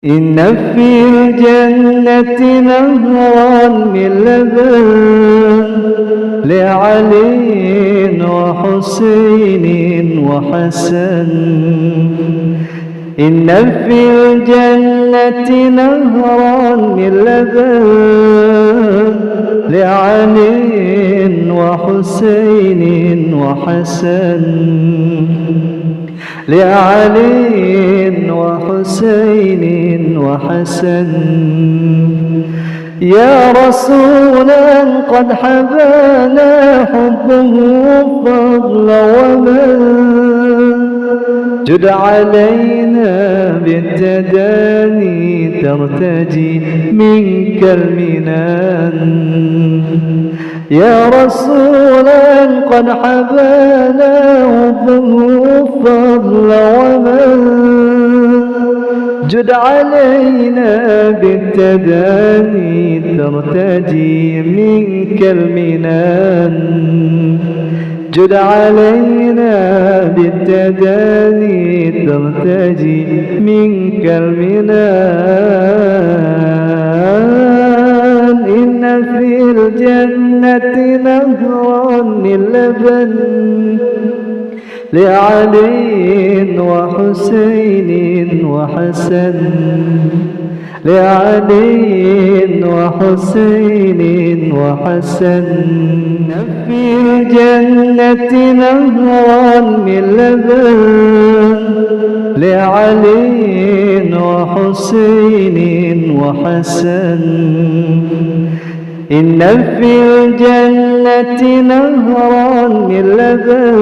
إن في الجنة نهرا من لبن لعلي وحسين وحسن. إن في الجنة نهرا من لبن لعلي وحسين وحسن. لعلي وحسين وحسن. يا رسولا قد حبانا حبه فضلا ومن جد علينا بالتداني ترتجي منك المنان. يا رسولا قد حبانا حبه فضلا ومن جد علينا بالتداني ترتجي منك المنان. جد علينا بالتداني ترتجي منك المنان. إن في الجنة نهرا من لبن لعلي وحسين وحسن. لعلي وحسين وحسن. في الجنة نهرا من لبن لعلي وحسين وحسن. إن في الجنة نهرا من لبن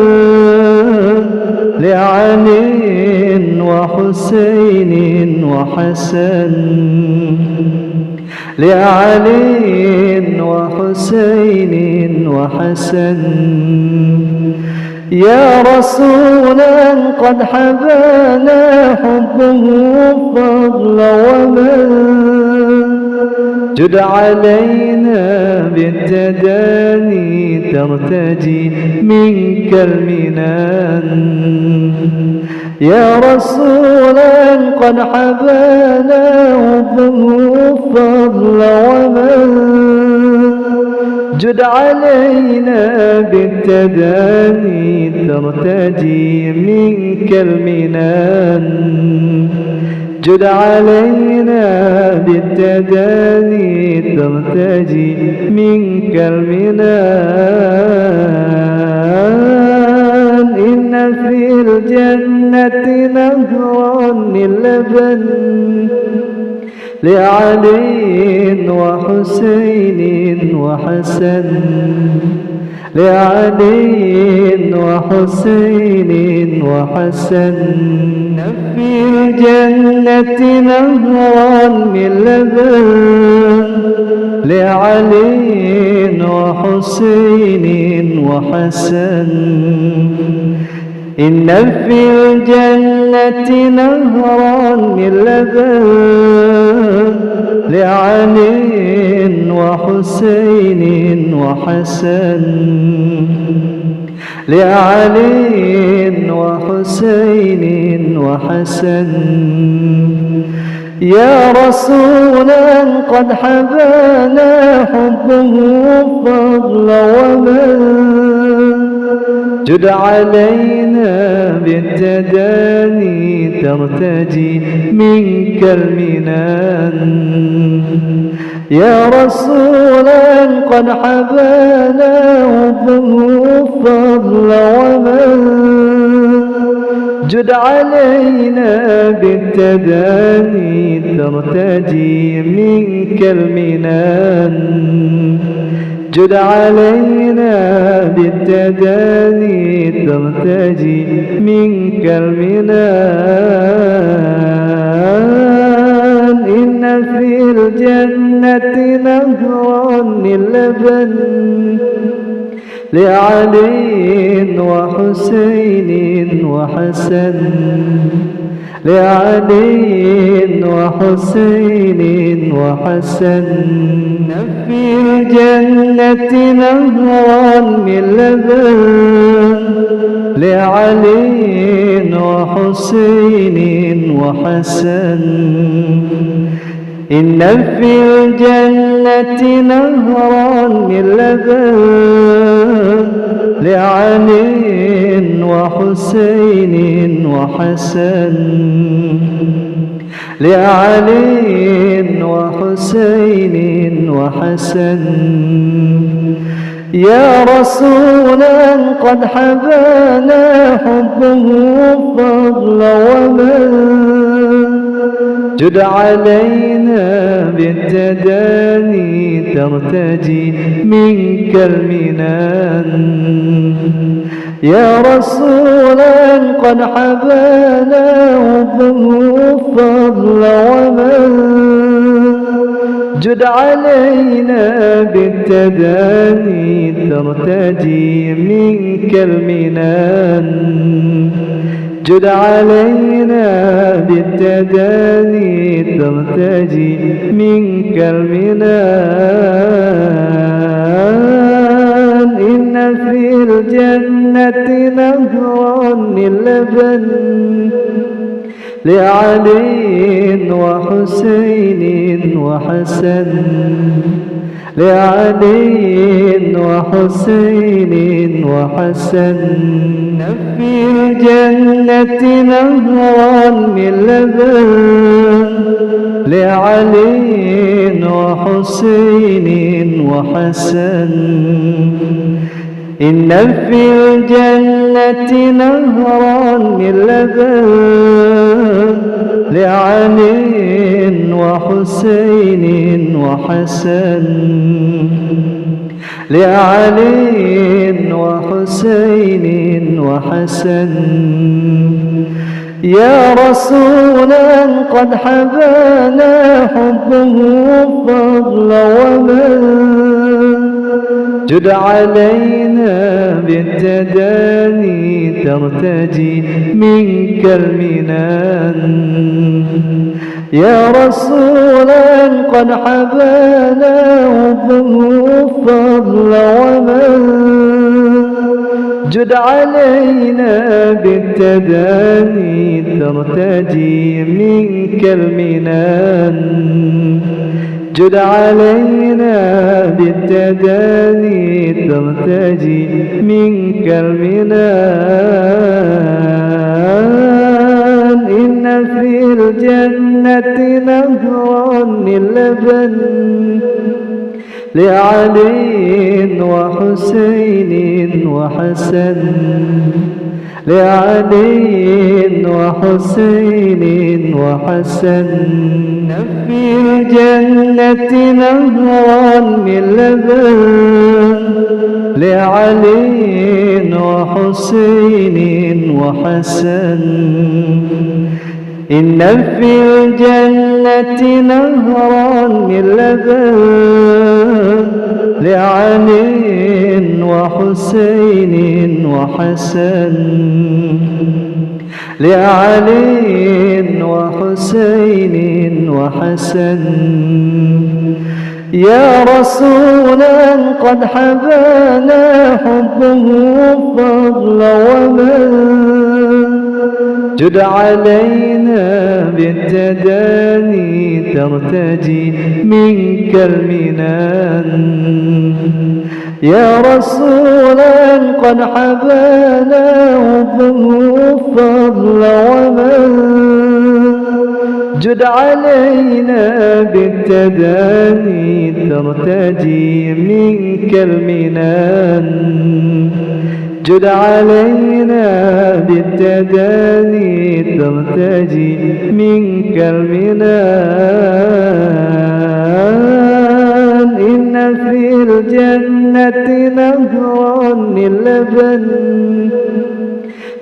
لعلي وحسين وحسن. لعلي وحسين وحسن. يا رسولا قد حبانا حبه فضلا ومن جد علينا بالتداني ترتجي منك المنان. يا رسولا قد حبانا حبه فضلا ومن جد علينا بالتداني ترتجي منك المنان. جد علينا بالتداني ترتجي منك المنان. إن في الجنة نهرا من لبن لعلي وحسين وحسن. لعلي وحسين وحسن. في الجنة نهرا من لبن لعلي وحسين وحسن. إن في الجنة نهرا من لبن لعلي وحسين وحسن. لعلي وحسين وحسن. يا رسولا قد حبانا حبه فضلا ومن جد علينا بالتداني ترتجي منك المنان. يا رسولا قد حبانا حبه فضلا ومن جد علينا بالتداني ترتجي منك المنان. جد علينا بالتداني ترتجي منك المنان. إن في الجنة نهرا من لبن لعلي وحسين وحسن. لعلي وحسين وحسن. في الجنة نهرا من لبن لعلي وحسين وحسن. إن في الجنة نهرا من لبن لعلي وحسين وحسن، لعلي وحسين وحسن. يا رسولا قد حبانا حبه فضلا ومن، جد علينا بالتداني ترتجي منك المنان. يا رسولا قد حبانا حبه فضلا ومن، جد علينا بالتداني ترتجي منك المنان. جد علينا بالتداني ترتجي منك المنان. إن في الجنة نهرا من لبن لعلي وحسين وحسن، لعلي وحسين وحسن. في الجنة نهرا من لبن لعلي وحسين وحسن. إن في الجنة نهرا من لبن لعلي وحسين وحسن، لعلي وحسين وحسن. يا رسولا قد حبانا حبه فضلا ومن، جد علينا بالتداني ترتجي منك المنان. يا رسولا قد حبانا حبه فضلا ومن، جد علينا بالتداني ترتجي منك المنان. جد علينا بالتداني ترتجي منك المنان. إن في الجنة نهرا من لبن لعلي وحسين وحسن، لعلي وحسين وحسن. في الجنة نهرا من لبن لعلي وحسين وحسن. إن في الجنة نهرا من لبن لعلي وحسين وحسن، لعلي وحسين وحسن. يا رسولا قد حبانا حبه فضلا ومن، جد علينا بالتداني ترتجي منك المنان. يا رسولا قد حبانا حبه فضلا ومن، جد علينا بالتداني ترتجي منك المنان. جد علينا بالتداني ترتجي منك المنان. إن في الجنة نهرا من لبن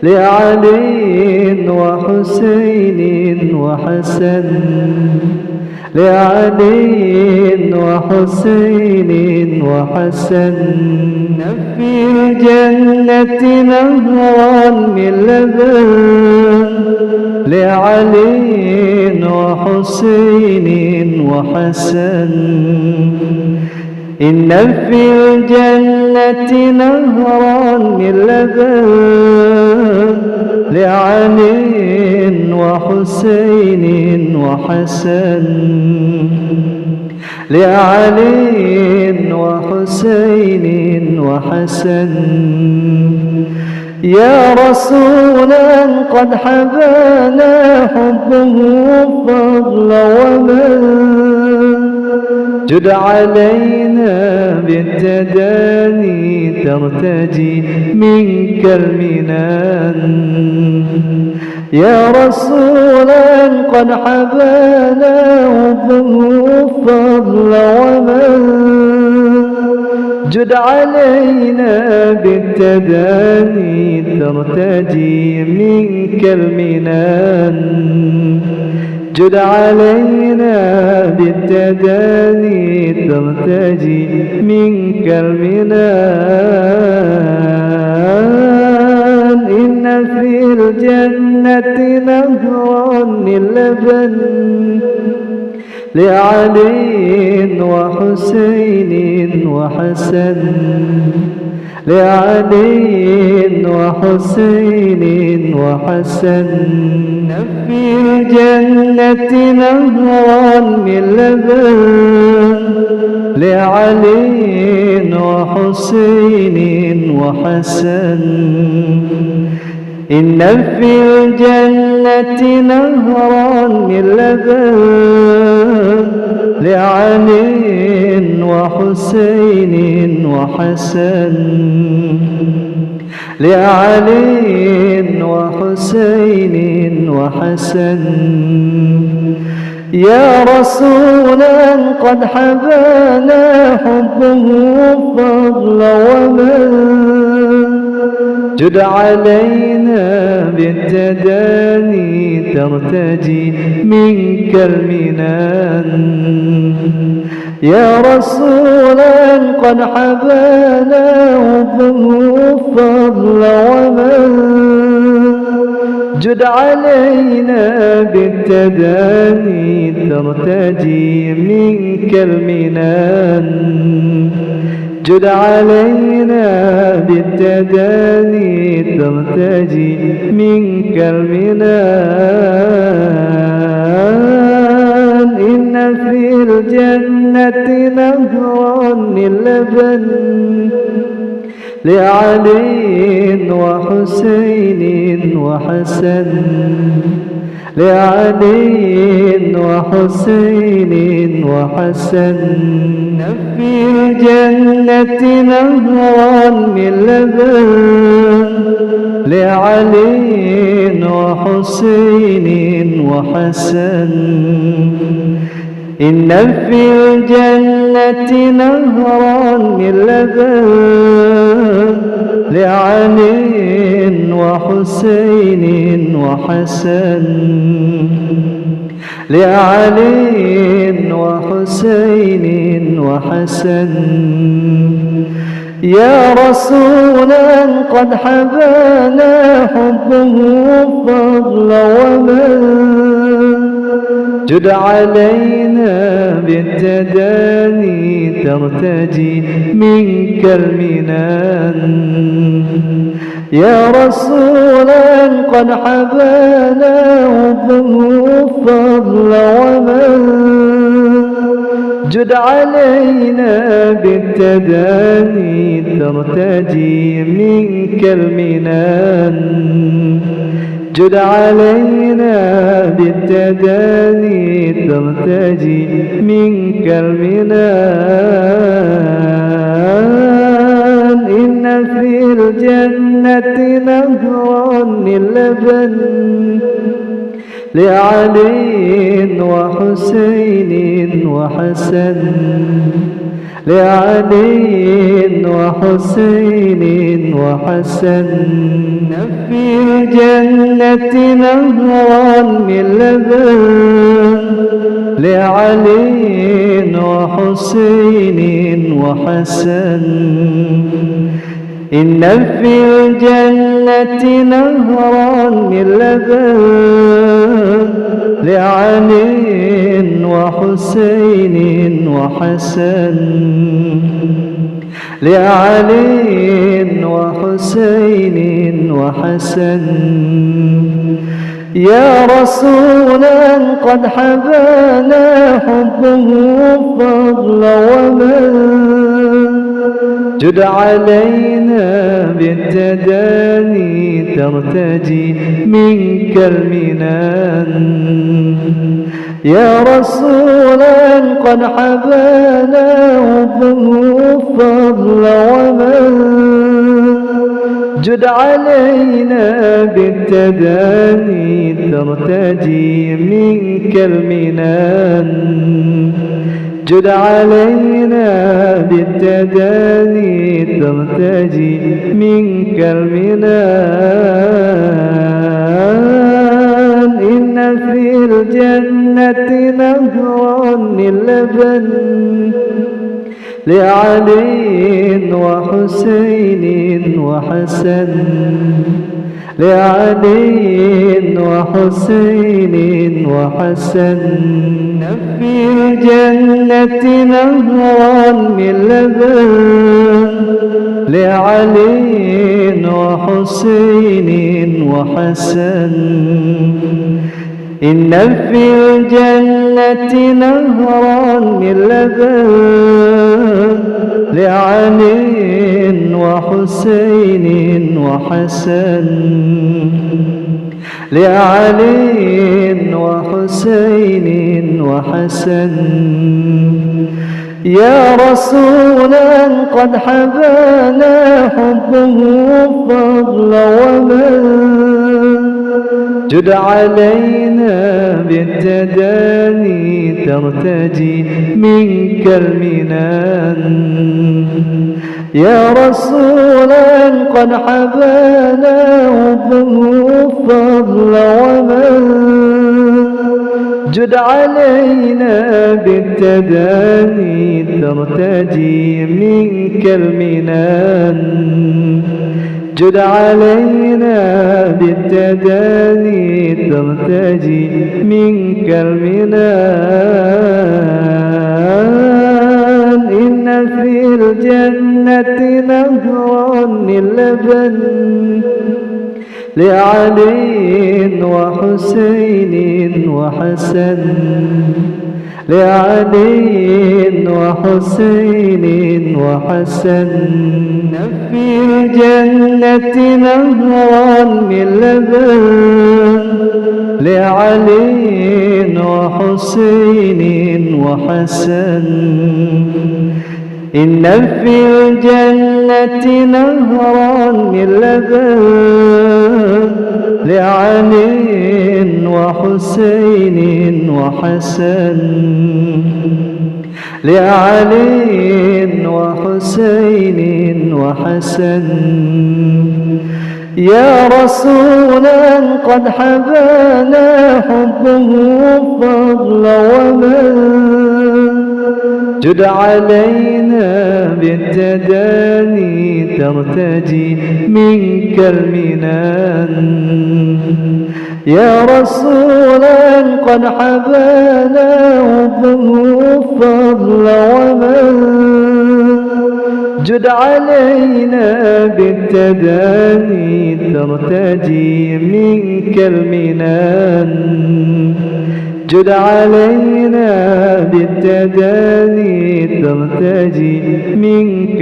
لعلي وحسين وحسن، لعلي وحسين وحسن. في الجنة نهرا من لبن لعلي وحسين وحسن. إن في الجنة نهرا من لبن لعلي وحسين وحسن، لعلي وحسين وحسن. يا رسولا قد حبانا حبه فضلا ومن، جد علينا بالتداني ترتجي منك المنان. يا رسولا قد حبانا حبه فضلا ومن، جد علينا بالتداني ترتجي منك المنان. جد علينا بالتداني ترتجي منك المنان. إن في الجنة نهرا من لبن لعلي وحسين وحسن، لعلي وحسين وحسن. في الجنة نهرا من لبن لعلي وحسين وحسن. إن في الجنة نهرا من لبن لعلي وحسين وحسن، لعلي وحسين وحسن. يا رسولا قد حبانا حبه فضلا ومن، جد علينا بالتداني ترتجي منك المنان. يا رسولا قد حبانا حبه فضلا ومن، جد علينا بالتداني ترتجي منك المنان. جد علينا بالتداني ترتجي منك المنان. إن في الجنة نهرا من لبن لعلي وحسين وحسن، لعلي وحسين وحسن. في الجنة نهرا من لبن لعلي وحسين وحسن. إن في الجنة نهرا من لبن لعلي وحسين وحسن، لعلي وحسين وحسن. يا رسولا قد حبانا حبه فضلا ومن، جد علينا بالتداني ترتجي منك المنان. يا رسولا قد حبانا حبه فضلا ومن، جد علينا بالتداني ترتجي منك المنان. جد علينا بالتداني ترتجي منك المنان. إن في الجنة نهرا من لبن لعلي وحسين وحسن، لعلي وحسين وحسن. في الجنة نهرا من لبن لعلي وحسين وحسن. إن في الجنة نهرا من لبن لعلي وحسين وحسين وحسن لعلي وحسين وحسن يا رسولا قد حبانا حبه فضلا ومن جد علينا بالتداني ترتجي منك المنان يا رسولا قد حبانا حبه فضلا ومن جد علينا بالتداني ترتجي منك المنان جد علينا بالتداني ترتجي منك المنان إن في الجنة نهرا من لبن لعلي وحسين وحسن لعلي وحسين وحسن في الجنة نهرا من لبن لعلي وحسين وحسن إن في الجنة نهرا من لبن لعلي وحسين وحسن لعلي وحسين وحسن يا رسولا قد حبانا حبه فضلا ومن جد علينا بالتداني ترتجي منك المنان يا رسولا قد حبانا حبه فضلا ومن جد علينا بالتداني ترتجي منك المنان جد علينا بالتداني ترتجي منك المنان إن في الجنة نهرا من لبن لعلي وحسين وحسن لعلي وحسين وحسن في الجنة نهرا من لبن لعلي وحسين وحسن إن في الجنة نهرا من لبن لعلي وحسين وحسن لعلي وحسين وحسن يا رسولا قد حبانا حبه فضلا ومن جد علينا بالتداني ترتجي منك المنان يا رسولا قد حبانا حبه فضلا ومن جد علينا بالتداني ترتجي منك المنان جد علينا بالتداني ترتجي منك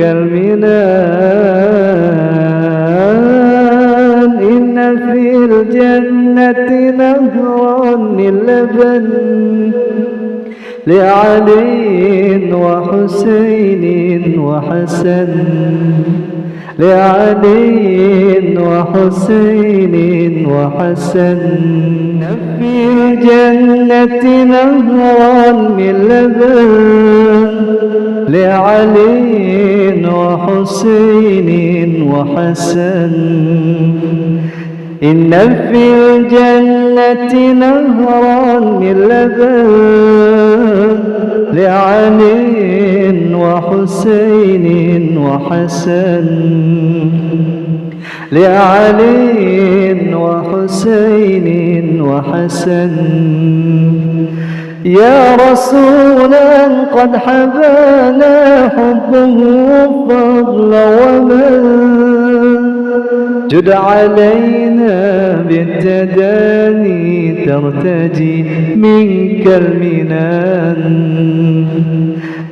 المنان إن في الجنة نهرا من لبن لعلي وحسين وحسن لعلي وحسين وحسن في الجنة نهرا من لبن لعلي وحسين وحسن إن في الجنة نهرا من لبن لعلي وحسين وحسن لعلي وحسين وحسن يا رسولا قد حبانا حبه فضلا ومن جد علينا بالتداني ترتجي منك المنان.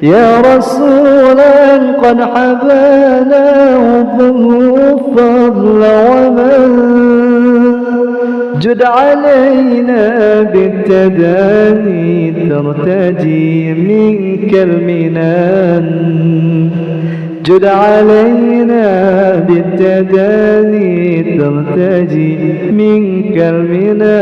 يا رسولا قد حبانا حبه فضلا ومن جد علينا بالتداني ترتجي منك المنان. جد علينا بالتداني ترتجي منك المنان.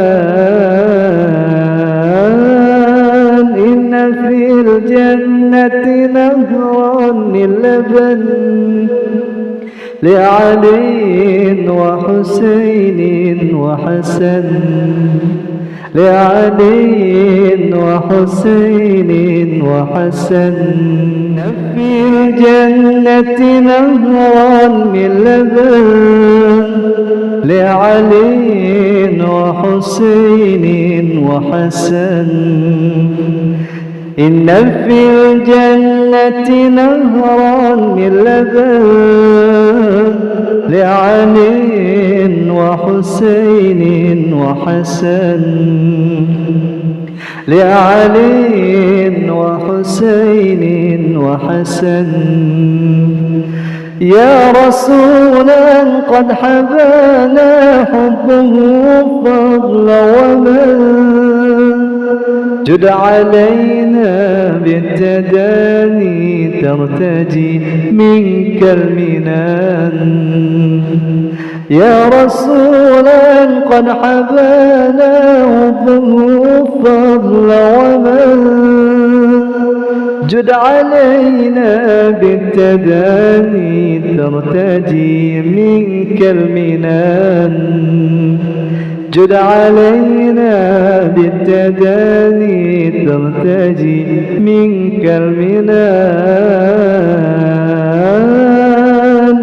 إن في الجنة نهرا من لبن لعلي وحسين وحسن. لعلي وحسين وحسن. في الجنة نهرا من لبن لعلي وحسين وحسن. إن في الجنة نهرا من لبن لعلي وحسين وحسن. لعلي وحسين وحسن. يا رسولا قد حبانا حبه فضلا ومن جد علينا بالتداني ترتجي منك المنان. يا رسولا قد حبانا حبه فضلا ومن جد علينا بالتداني ترتجي منك المنان. جد علينا بالتداني ترتجي منك المنان.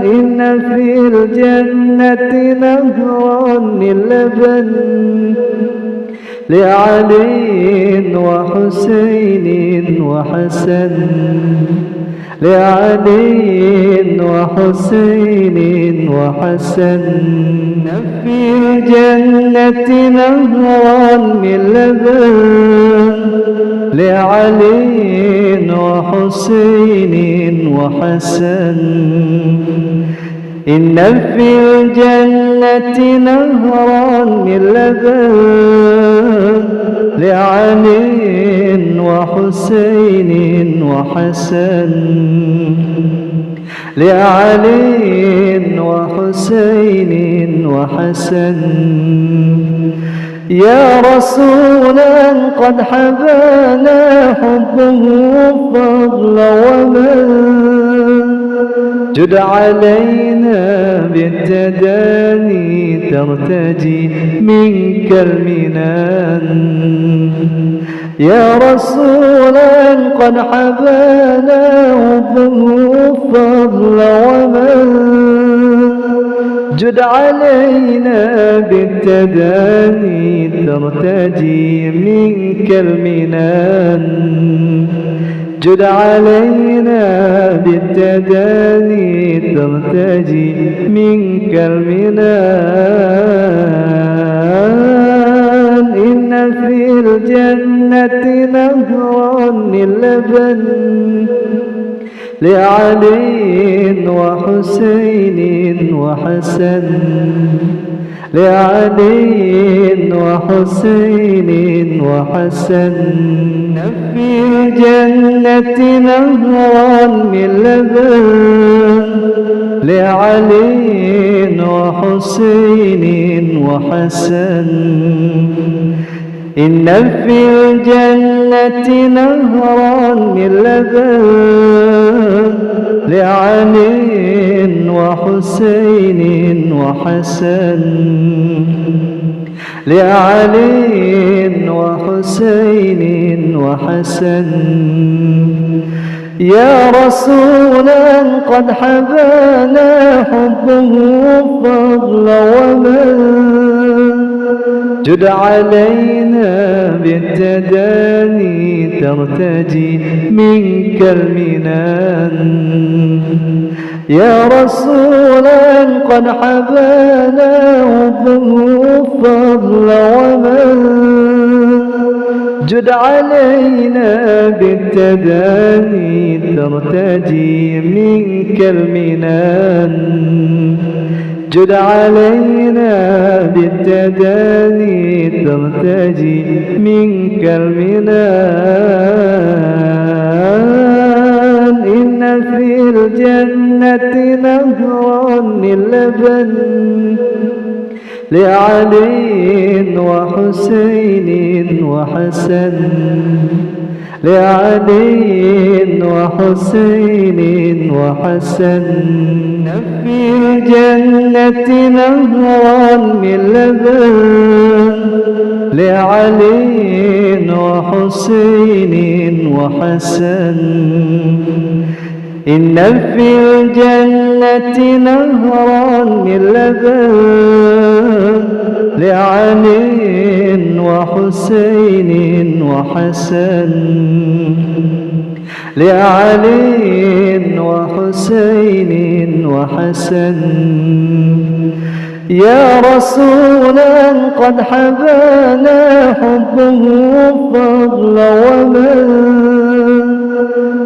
إن في الجنة نهرا من لبن لعلي وحسين وحسن. لعلي وحسين وحسن. في الجنة نهرا من لبن لعلي وحسين وحسن. إن في الجنة نهرا من لبن لعلي وحسين وحسن. لعلي وحسين وحسن. يا رسولا قد حبانا حبه فضلا ومن جد علينا بالتداني ترتجي منك المنان. يا رسولا قد حبانا حبه فضلا ومن جد علينا بالتداني ترتجي منك المنان. جد علينا بالتداني ترتجي منك المنان. إن في الجنة نهرا من لبن لعلي وحسين وحسن. لعلي وحسين وحسن. في الجنة نهرا من لبن لعلي وحسين وحسن. إن في الجنة نهرا من لبن لعلي وحسين وحسن. لعلي وحسين وحسن. يا رسولا قد حبانا حبه فضلا ومن جد علينا بالتداني ترتجي منك المنان يا رسولا قد حبانا حبه فضل ومن جد علينا بالتداني ترتجي منك المنان جد علينا بالتداني ترتجي منك المنان إن في الجنة نهرا من لبن لعلي وحسين وحسن لعلي وحسين وحسن في الجنة نهرا من لبن لعلي وحسين وحسن إن في الجنة نهرا من لبن لعلي وحسين وحسن لعلي وحسين وحسن يا رسولا قد حبانا حبه فضل ومن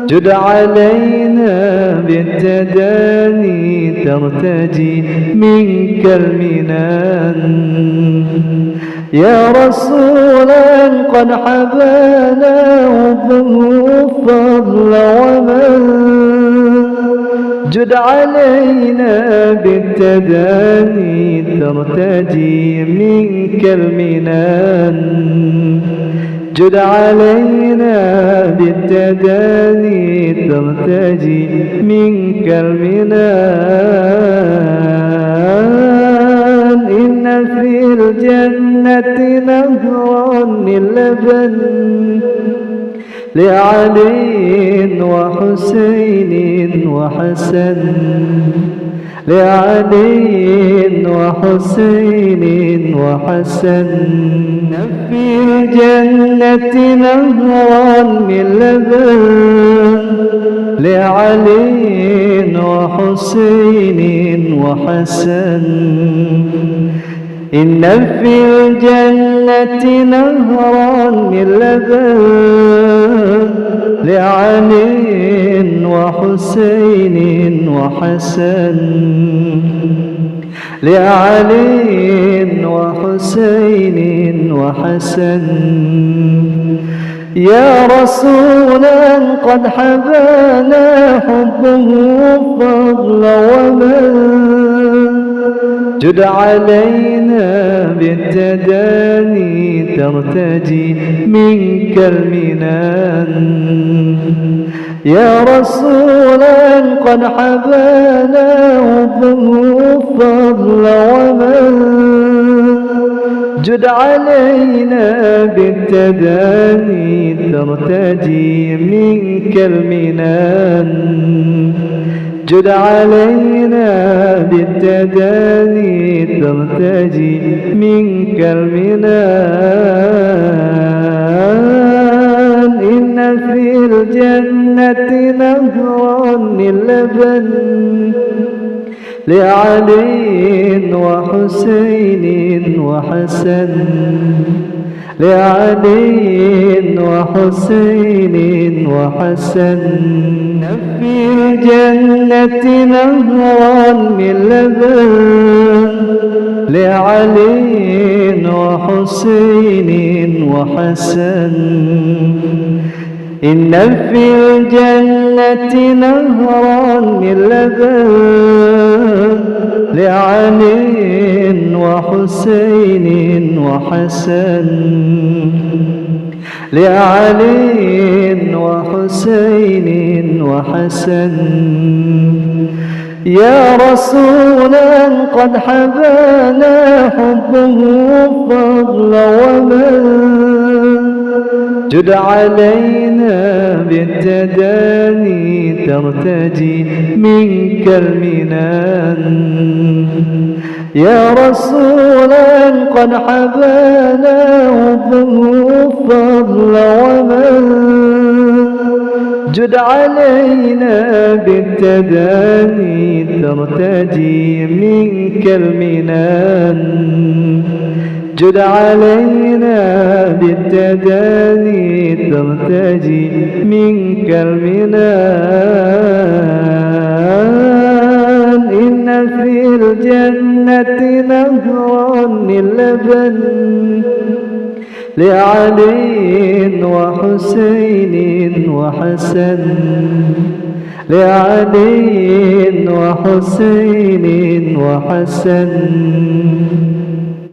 جد علينا بالتداني ترتجي منك المنان يا رسولا قد حبانا حبه فضل ومن جد علينا بالتداني ترتجي منك المنان جد علينا بالتداني ترتجي منك المنان إن في الجنة نهرا من لبن لعلي وحسين وحسن لعلي وحسين وحسن في الجنة نهرا من لبن لعلي وحسين وحسن إن في الجنة نهرا من لبن لعلي وحسين وحسن لعلي وحسين وحسن يا رسولا قد حبانا حبه فضل ومن جد علينا بالتداني ترتجي منك المنان يا رسولا قد حبانا حبه فضل ومن جد علينا بالتداني ترتجي منك المنان جد علينا بالتداني ترتجي منك المنان إن في الجنة نهرا من لبن لعلي وحسين وحسن لعلي وحسين وحسن في الجنة نهرا من لبن لعلي وحسين وحسن إن في الجنة نهرا من لبن لعلي وحسين وحسن لعلي وحسين وحسن يا رسولا قد حبانا حبه فضل ومن جد علينا بالتداني ترتجي منك المنان يا رسولا قد حبانا حبه فضلا ومن جد علينا بالتداني ترتجي منك المنان جد علينا بالتداني ترتجي منك المنان إن في الجنة نهرا من لبن لعلي وحسين وحسن لعلي وحسين وحسن